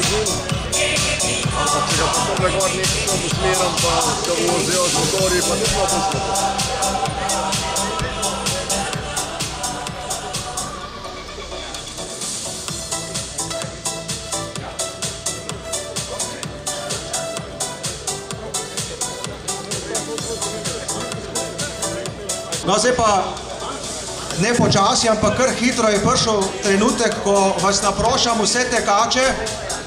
benzin, ampak če ga potem gor nekaj šel usmeram, pa ga vozijo z motorji, pa ni bilo posluto. No, zdaj pa ne počasi, ampak kar hitro je prišel trenutek, ko vas naprošam vse tekače,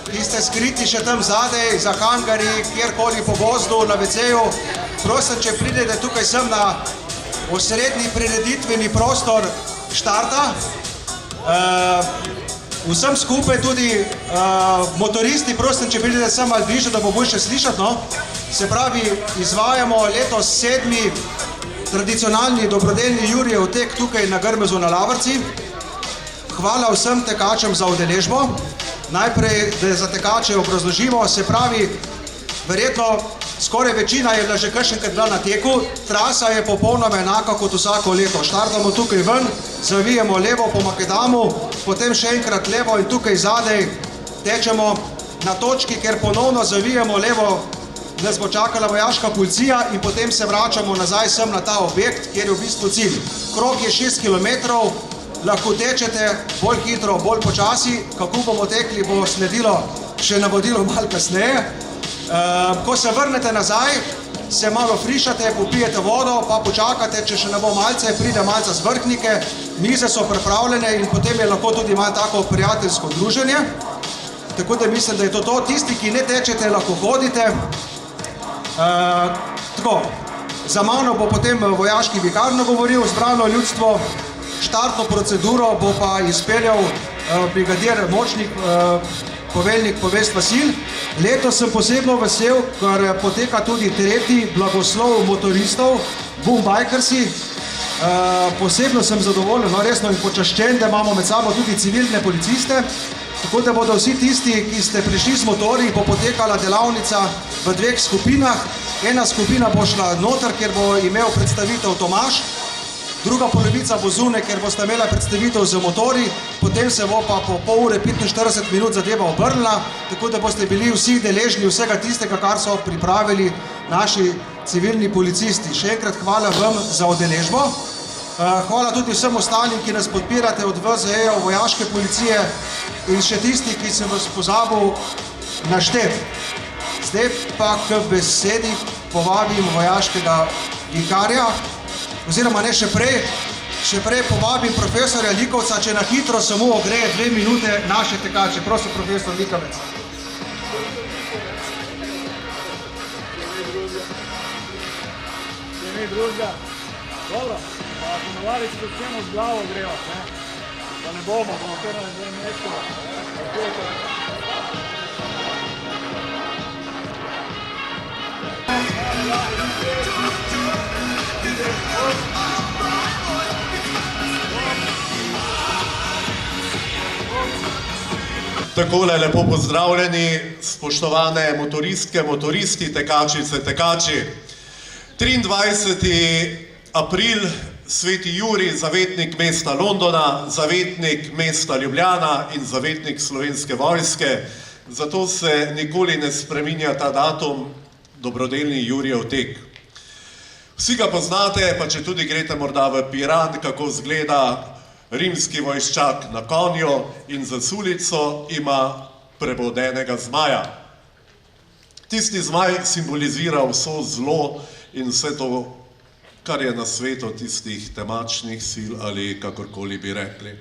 ki ste skriti še tam zadej, za hangari, kjerkoli po gozdu, na WC-ju. Prosim, če pridete tukaj sem na osrednji prireditveni prostor štarta. Vsem skupaj tudi motoristi, prosim, če pridete sem malo bliže, da bo boljše slišati, no. Se pravi, izvajamo letos 7. tradicionalni dobrodelni Jurijev tek tukaj na Grmezu na Lavrci. Hvala vsem tekačem za udeležbo. Najprej, da za tekače obrazložimo, se pravi, verjetno skoraj večina je bila že kakšenkrat bila na teku. Trasa je popolnoma enaka kot vsako leto. Štartamo tukaj ven, zavijemo levo po Makedamu, potem še enkrat levo in tukaj zadej tečemo na točki, kjer ponovno zavijemo levo, nas bo čakala vojaška policija in potem se vračamo nazaj sem na ta objekt, kjer je v bistvu cilj. Krog je 6 kilometrov, lahko tečete bolj hitro, bolj počasi. Kako bomo tekli, bo sledilo še navodilo malo kasneje. Ko se vrnete nazaj, se malo frišate, popijete vodo, pa počakate, če še ne bo malce, pride malce z vrhnike, mize so pripravljene in potem je lahko tudi malo tako prijateljsko druženje. Tako da mislim, da je to to. Tisti, ki ne tečete, lahko hodite. Tako, za mano bo potem vojaški vikar nagovoril zbrano ljudstvo, štartno proceduro bo pa izpeljal brigadir Močnik, poveljnik povest Vasil. Letos sem posebno vesel, ker poteka tudi 3. blagoslov motoristov, Boom Bikersi. Posebno sem zadovoljen, no resno in počaščen, da imamo med sabo tudi civilne policiste. Tako da bodo vsi tisti, ki ste prišli s motorji, bo potekala delavnica v 2 skupinah. Ena skupina bo šla noter, kjer bo imel predstavitev Tomaž, druga polovica bo zunaj, kjer boste imela predstavitev z motorji, potem se bo pa po pol ure 45 minut zadeva obrnila, tako da boste bili vsi deležni vsega tistega, kar so pripravili naši civilni policisti. Še enkrat hvala vam za udeležbo. Hvala tudi vsem ostalim, ki nas podpirate od VZE-ja, vojaške policije in še tisti, ki sem vas pozabil našteti. Zdaj pa k besedi povabim vojaškega vikarja, oziroma ne še prej povabim profesorja Likovca, če na hitro samo ogreje 2 minute naše tekače. Prosim, profesor Likovec. Dobro, pa ponovali se vsemo z glavo grevati, ne? Da ne bomo kar na zdaj mesto. Takole lepo pozdravljeni, spoštovane motoristke, motoristi, tekačice, tekači. 23. april, Sveti Jurij, zavetnik mesta Londona, zavetnik mesta Ljubljana in zavetnik Slovenske vojske. Zato se nikoli ne spreminja ta datum, dobrodelni Jurijev tek. Vsi ga poznate, pa če tudi greste morda v Piran, kako izgleda rimski vojščak na konju in za sulico ima prebodenega zmaja. Tisti zmaj simbolizira vso zlo in vse to, kar je na svetu tistih temačnih sil ali kakorkoli bi rekli.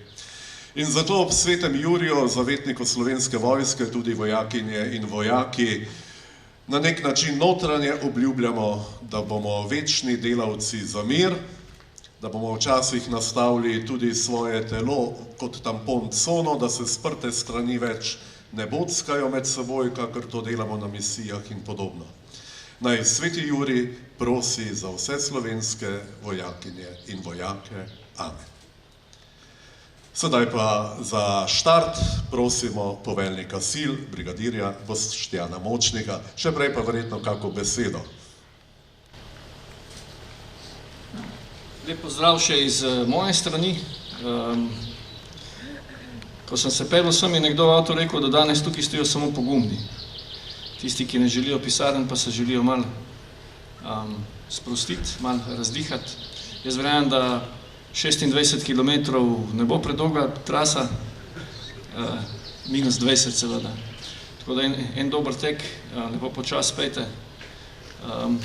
In zato ob svetem Juriju, zavetniku Slovenske vojske, tudi vojakinje in vojaki, na nek način notranje obljubljamo, da bomo večni delavci za mir, da bomo včasih nastavili tudi svoje telo kot tampon cono, da se sprte strani več ne bockajo med seboj, kakor to delamo na misijah in podobno. Naj Sveti Jurij prosi za vse slovenske vojakinje in vojake. Amen. Sedaj pa za štart prosimo poveljnika sil, brigadirja Boštjana Močnika, še prej pa verjetno kako besedo. Lep pozdrav še iz moje strani. Ko sem se peljal sem, je nekdo v avtu rekel, da danes tukaj stojijo samo pogumni. Tisti, ki ne želijo pisarn, pa se želijo malo sprostiti, malo razdihati. Jaz verjamem, da 26 km ne bo predolga trasa, minus 20 seveda. Tako da en dober tek, lepo počas pejte.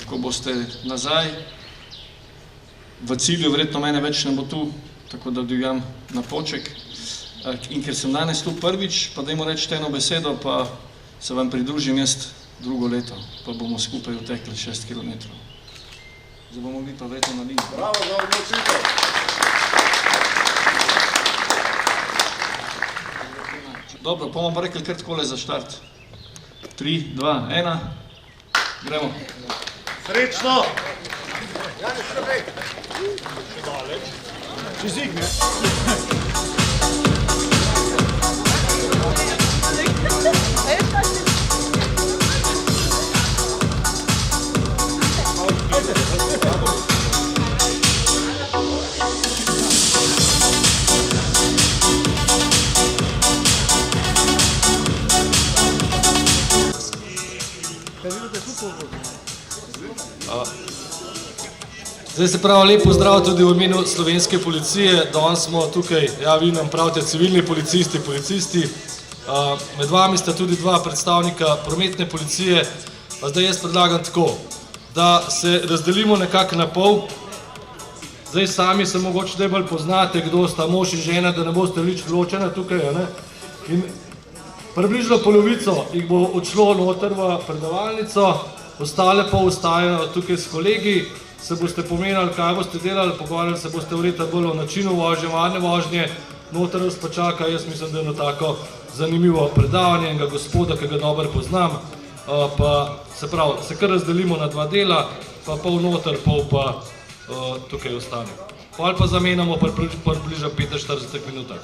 Ko boste nazaj, v cilju verjetno mene več ne bo tu, tako da divjam na poček. In ker sem danes tu prvič, pa dajmo reči eno besedo, pa se vam pridružim jaz drugo leto, pa bomo skupaj utekli 6 km. Zdaj bomo mi pa verjetno na liniju. Bravo za odločitev. Dobro, pa bomo pa rekli kar takole za štart. 3, 2, 1, gremo. Srečno! Čez igne. Zdaj se pravi lep pozdrav tudi v imenu slovenske policije. Danes smo tukaj, ja, vi nam pravite civilni policisti. Med vami sta tudi dva predstavnika prometne policije. Zdaj jaz predlagam tako, da se razdelimo nekako na pol. Zdaj sami se mogoče najbolj poznate, kdo sta mož in žena, da ne boste nič ločena tukaj. In približno polovico jih bo odšlo noter v predavalnico, ostale pa ostajajo tukaj s kolegi. Se boste pomenili, kaj boste delali, pogovarjali se boste verjetno bolj o načinu vožnje, varne vožnje, noter vas pa čaka, jaz mislim, da je eno tako zanimivo predavanje enega gospoda, ki ga dobro poznam, pa se pravi, se kar razdelimo na dva dela, pa pol noter, pol pa tukaj ostane. Pol pa zamenjamo približno 45 minutah.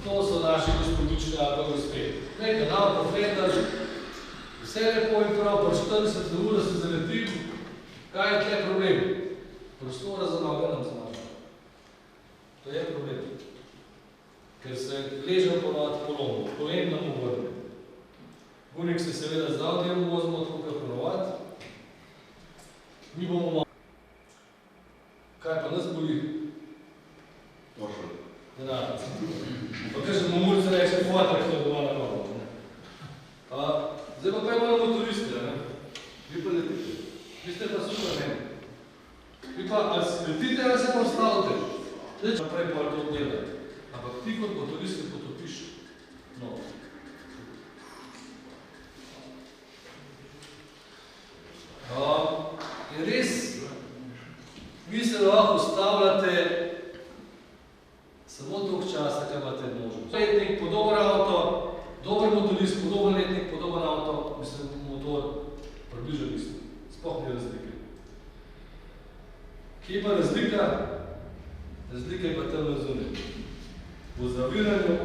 To so naši gospodični ali pa gospe. Nekaj nam profetar, vse lepo in prav, pa 40 ur se zaletim, kaj je tle problem? Prostora za noge nam zmanjša. To je problem. Ker se ležem ponovati polomno, povem nam uvrne. Gunik se seveda zdal, da jemo vozimo tukaj ponovati. Mi bomo malo. Kaj pa nas boli? Pošel. Da. Pa kaj se Mumurce reče, fotak to je doma na malo. Zdaj pa kaj malo motoriste, ne? Vi pa letite. Vi ste pa super, ne? Vi pa letite, ali se pa ustavite? Zdaj pa prej pa to delate. A Ampak ti kot motorist se potopiš. No. In res, vi se lahko ustavljate samo toliko časa, kaj imate možnost. Letnik, podoben avto, dober motorist, podoben letnik, podoben avto, mislim, motor, približno isto. Sploh ni razlike. Kje pa razlika? Razlika je pa tam razumem. V zaviranju,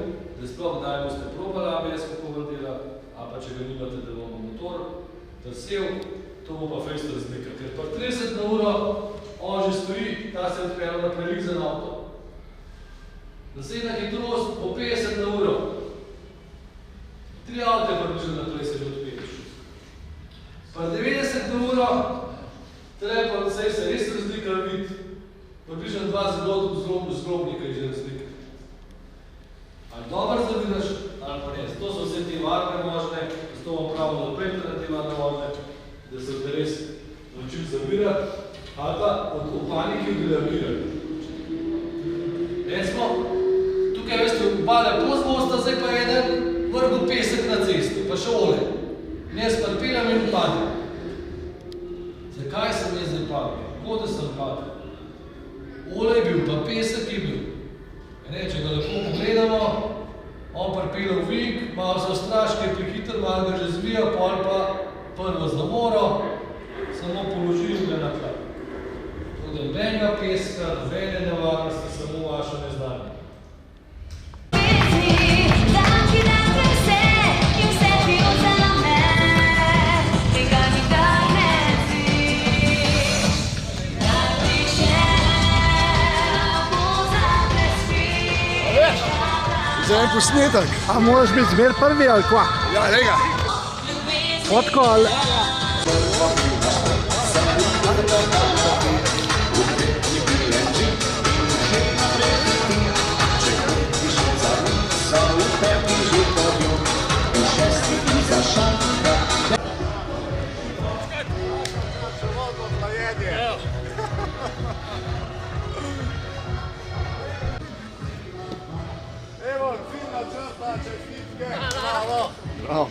da sploh kdaj boste probali ABS, kako vam dela, a pa če ga nimate, da bomo motor trsel, to bo pa fejst razlika. Ker pa 30 na uro, on že stoji, ta se odpela na prelizen avto. Naslednja hitrost bo 50 na uro. 3 avte približno naprej se že odpeliš. Pa 90 na uro, treba pa vsej se res razlika videti. Približno 2 zglobnika je že razlika. Ali dobro zaviraš, ali pa ne. Zato so vse te varne možne, zato vam pravimo naprej te varne možne, da se te res naučil zavirati, ali pa v paniki odreagirati. Recimo, tukaj veste, bale pozbosta, zdaj pa je eden vrgel pesek na cesto, pa še ole. Ne sparpelam in padem. Zakaj sem jaz zdaj padel? Kako da sem padel? Ole je bil, pa pesek je bil. Če ga lepo pogledamo, on parpela v vink, malo se ostraš, ki je prehiter, malo ga že zvija, pol pa prvo zamoro, samo položil ga na tla. Tako da nobenega peska, nobene nevarnosti, samo vaše neznanje. Za en posnetek. A moraš biti zmer prvi ali kva? Ja, lega. Fotko ali... Evo, ciljna črta, čestitke. Bravo. Bravo.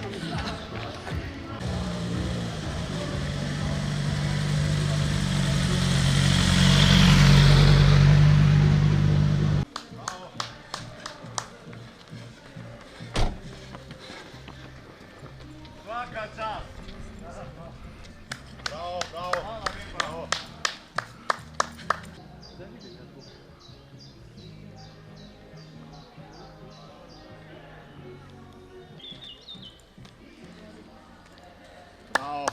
Svaka čast. Bravo, bravo. Bravo. Bravo.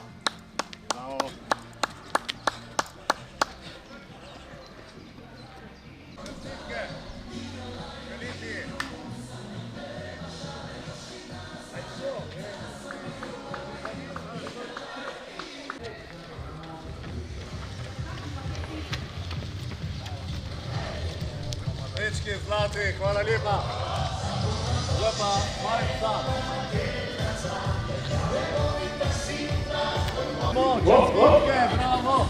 Bravo. Čestitke. Veliki. Vrečki zlati, hvala lepa. Lepa, majca. Bravo!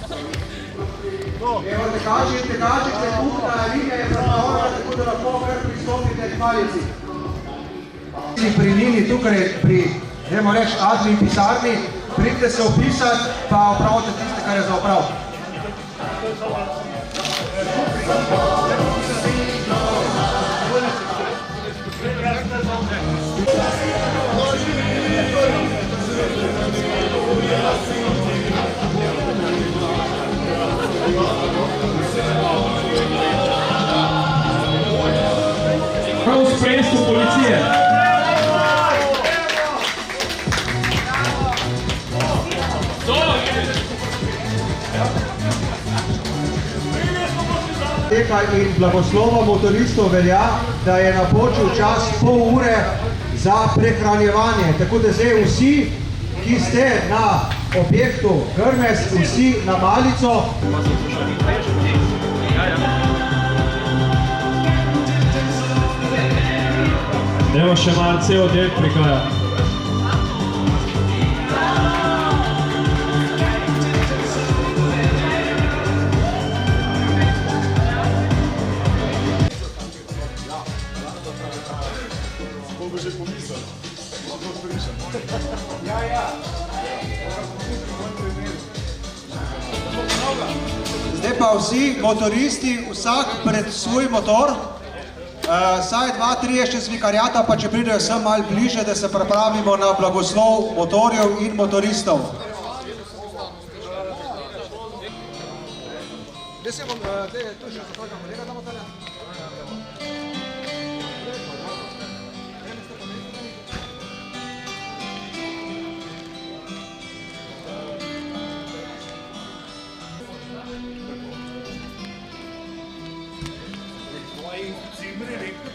Evo, tekačite kupna linija je zastavljena, tako da lahko kar pristopite k malici. Pri Nini tukaj, pri, gremo reči, admin pisarni, pridite se opisati, pa opravite tiste, kar je za oprav. Prav v spremstvu policije. In blagoslova motoristov velja, da je napočil čas pol ure za prehranjevanje. Tako da zdaj vsi, ki ste na objektu Grmes, vsi na malico. Evo še malo cel del prihaja. Zdaj pa vsi motoristi, vsak pred svoj motor, saj 2-3 še z vikariata, pa če pridejo sem malo bliže, da se pripravimo na blagoslov motorjev in motoristov.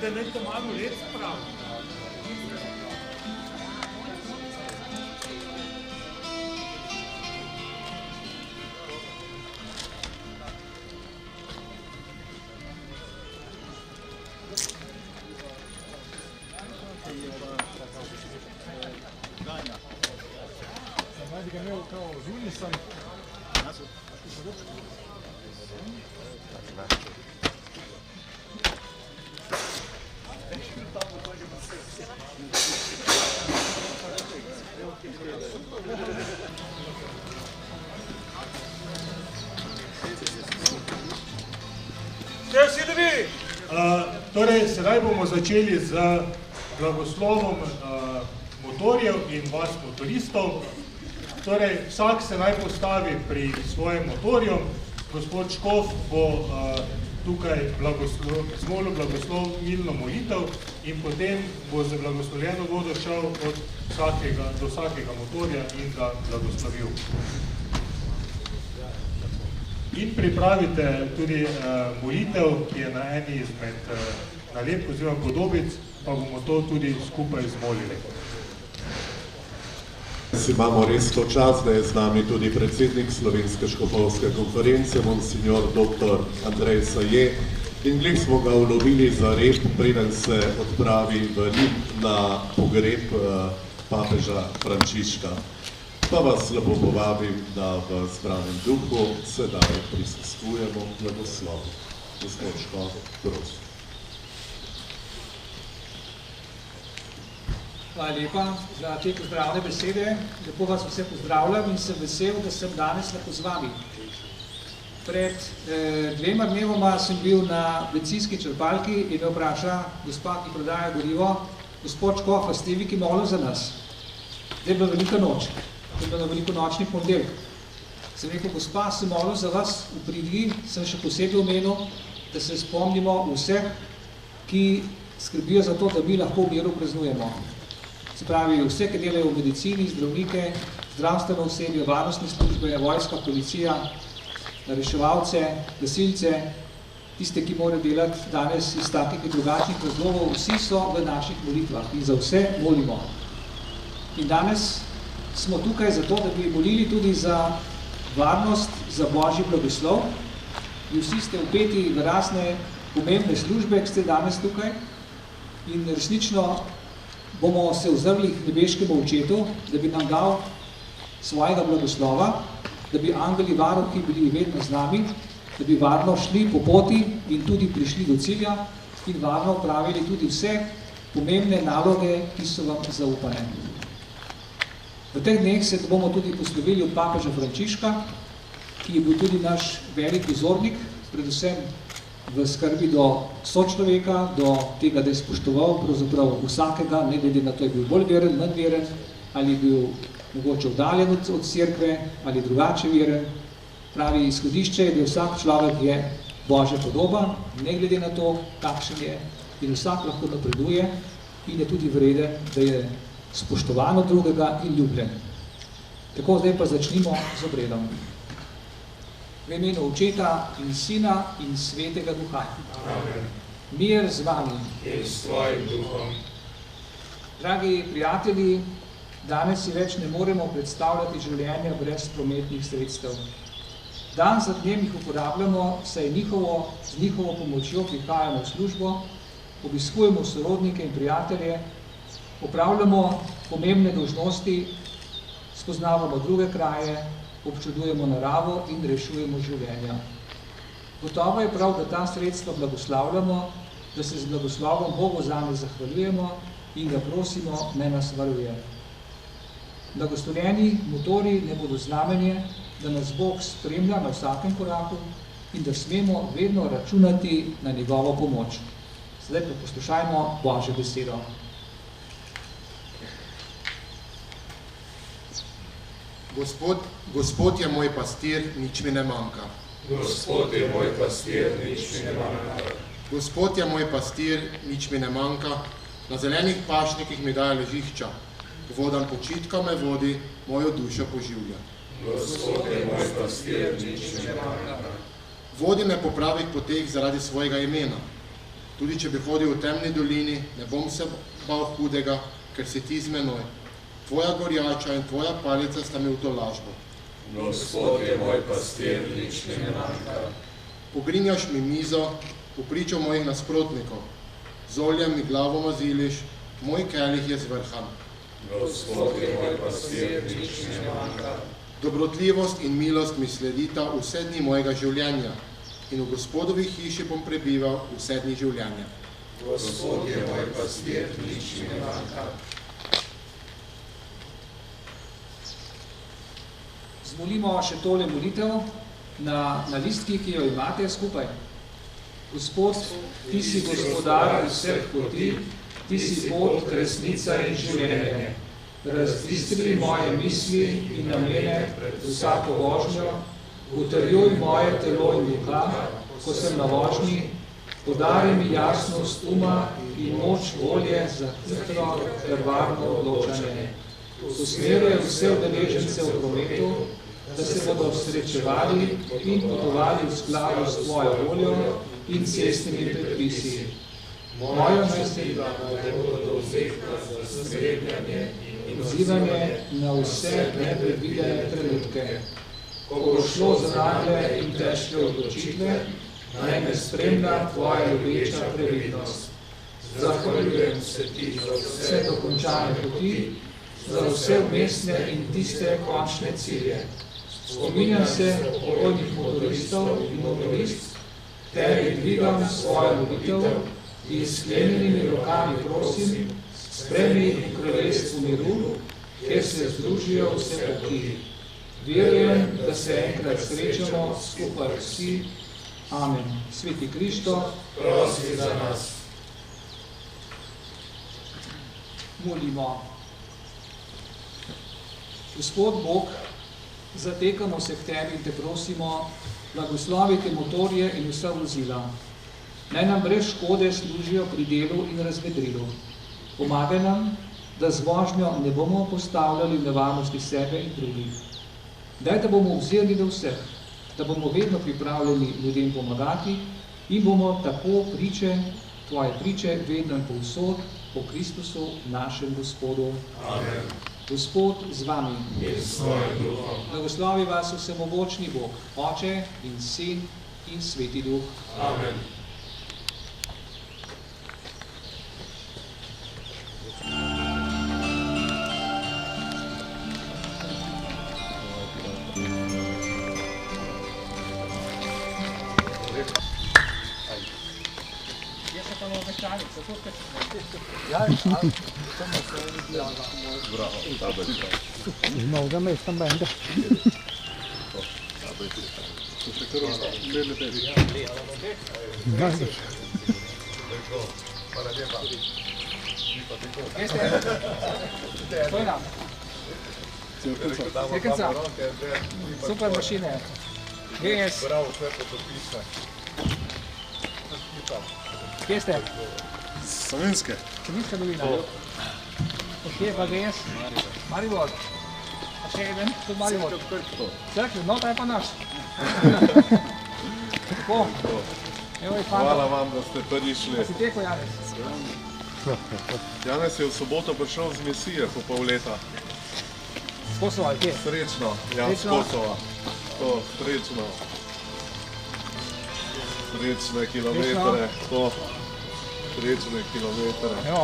Da ne te malo let spravi. Sam ga imel kao zunji sam. Torej, sedaj bomo začeli z blagoslovom motorjev in vas motoristov. Torej, vsak se naj postavi pri svojem motorju. Gospod Škof bo tukaj zmolil blagoslovilno molitev in potem bo za blagoslovljeno vodo šel do vsakega motorja in ga blagoslovil. In pripravite tudi molitev, ki je na eni izmed nalepk oziroma podobic, pa bomo to tudi skupaj zmolili. Imamo res to čas, da je z nami tudi predsednik Slovenske škofovske konference, monsignor dr. Andrej Saje, in glih smo ga ulovili za rep, preden se odpravi v Rim na pogreb papeža Frančiška. Pa vas lepo povabim, da v zbranem duhu sedaj prisostvujemo blagoslovu. Gospod Škof, prosim. Hvala lepa za te pozdravne besede. Lepo vas vse pozdravljam in sem vesel, da sem danes lahko z vami. Pred 2 dnevoma sem bil na bencinski črpalki in me vpraša gospa, ki prodaja gorivo, gospod Škof, a ste vi, ki molil za nas? Zdaj je bila velika noč. To je bilo na velikonočni ponedeljek. Sem rekel, gospa, sem molil za vas v pridigi, sem še posebej omenil, da se spomnimo vseh, ki skrbijo za to, da mi lahko v miru praznujemo. Se pravi, vse, ki delajo v medicini, zdravnike, zdravstveno osebje, varnostne službe, vojska, policija, reševalce, gasilce, tiste, ki morajo delati danes iz takih in drugačnih razlogov, vsi so v naših molitvah in za vse molimo. In danes smo tukaj zato, da bi molili tudi za varnost, za Božji blagoslov. In vsi ste vpeti v razne pomembne službe, ki ste danes tukaj. In resnično bomo se ozrli k nebeškemu očetu, da bi nam dal svojega blagoslova, da bi angeli varuhi bili vedno z nami, da bi varno šli po poti in tudi prišli do cilja in varno opravili tudi vse pomembne naloge, ki so vam zaupane. V teh dneh se bomo tudi poslovili od papeža Frančiška, ki je bil tudi naš velik vzornik, predvsem v skrbi do sočloveka, do tega, da je spoštoval pravzaprav vsakega, ne glede na to, je bil bolj veren, manj veren, ali je bil mogoče oddaljen od cerkve, ali drugače veren. Pravi, izhodišče je, da vsak človek je Božja podoba, ne glede na to, kakšen je, in vsak lahko napreduje in je tudi vreden, da je spoštovan od drugega in ljubljen. Tako, zdaj pa začnimo z obredom. V imenu Očeta in Sina in Svetega Duha. Amen. Mir z vami. In s tvojim duhom. Dragi prijatelji, danes si več ne moremo predstavljati življenja brez prometnih sredstev. Dan za dnem jih uporabljamo, saj z njihovo pomočjo prihajamo v službo, obiskujemo sorodnike in prijatelje, opravljamo pomembne dolžnosti, spoznavamo druge kraje, občudujemo naravo in rešujemo življenja. Gotovo je prav, da ta sredstva blagoslavljamo, da se z blagoslovom Bogu zanje zahvaljujemo in ga prosimo, naj nas varuje. Blagoslovljeni motorji ne bodo znamenje, da nas Bog spremlja na vsakem koraku in da smemo vedno računati na njegovo pomoč. Zdaj pa poslušajmo Božjo besedo. Gospod je moj pastir, nič mi ne manjka. Gospod je moj pastir, nič mi ne manjka. Gospod je moj pastir, nič mi ne manjka. Na zelenih pašnikih mi daje ležišča. Vodan počitka me vodi, mojo dušo poživlja. Gospod je moj pastir, nič mi ne manjka. Vodi me po pravih poteh zaradi svojega imena. Tudi če bi hodil v temni dolini, ne bom se bal hudega, ker si ti z menoj. Tvoja gorjača in tvoja palica sta mi v tolažbo. Gospod je moj pastir, nič mi ne manjka. Pogrinjaš mi mizo v pričo mojih nasprotnikov. Z oljem mi glavo maziliš, moj kelih je zvrhan. Gospod je moj pastir, nič mi ne manjka. Dobrotljivost in milost mi sledita vse dni mojega življenja in v Gospodovi hiši bom prebival vse dni življenja. Gospod je moj pastir, nič mi ne manjka. Zmolimo še tole molitev na listki, ki jo imate skupaj. Gospod, ti si gospodar vseh poti, ti si pot, resnica in življenje. Razbistri moje misli in namene pred vsako vožnjo, utrjuj moje telo in duha, ko sem na vožnji, podari mi jasnost uma in moč volje za hitro ter varno odločanje. Usmerjaj vse udeležence v prometu, da se bodo srečevali in potovali v skladu s tvojo voljo in cestnimi predpisi. Moja mislila naj bodo dovzetna za spremljanje in odzivanje na vse nepredvidene trenutke. Ko bo šlo za nagle in težke odločitve, naj me spremlja tvoja ljubeča previdnost. Zahvaljujem se ti za vse dokončane poti, za vse vmesne in tiste končne cilje. Spominjam se pokojnih motoristov in motorist, ter dvigam svojo molitev in sklenjenimi rokami prosim, spremi v kraljestvu miru, kjer se združijo vse poti. Verujem, da se enkrat srečamo skupaj vsi. Amen. Sveti Kristo, prosi za nas. Molimo. Gospod Bog, zatekamo se k tebi in te prosimo, blagoslovite motorje in vsa vozila. Naj nam brez škode služijo pri delu in razvedrilu. Pomagaj nam, da z vožnjo ne bomo postavljali v nevarnosti sebe in drugih. Daj, da bomo vzeli do vseh, da bomo vedno pripravljeni ljudem pomagati in bomo tako tvoje priče vedno in povsod po Kristusu, našem Gospodu. Amen. Gospod z vami. In s svojim duhom. Blagoslovi vas vsemogočni Bog, Oče in Sin in Sveti Duh. Amen. Super mašine. GS. Kje ste? Savinske. Savinska dolina. Kje pa GS? Maribor. A še eden? Tudi Maribor. Crkve, no, ta je pa naš. Tako. Hvala vam, da ste prišli. Da si teko, Janez. Janez je v soboto prišel z misije po pol leta. Z Kosova, kje? Srečno, ja, z Kosova. To, srečno. Srečne kilometre, to. Srečne kilometre. Jo.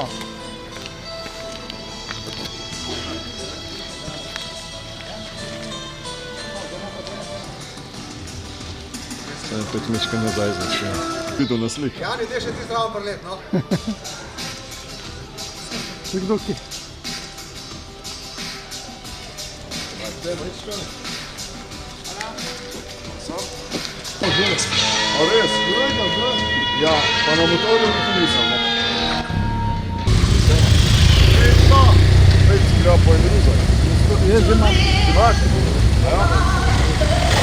Pet mečka nazaj začel. Videl na slik. Jani, te še ti zdravo prelet, no? Še kdo ki? A res? Ja, pa na motorju tudi nisem. Već si ga po en ruzor. Imaš? Ja.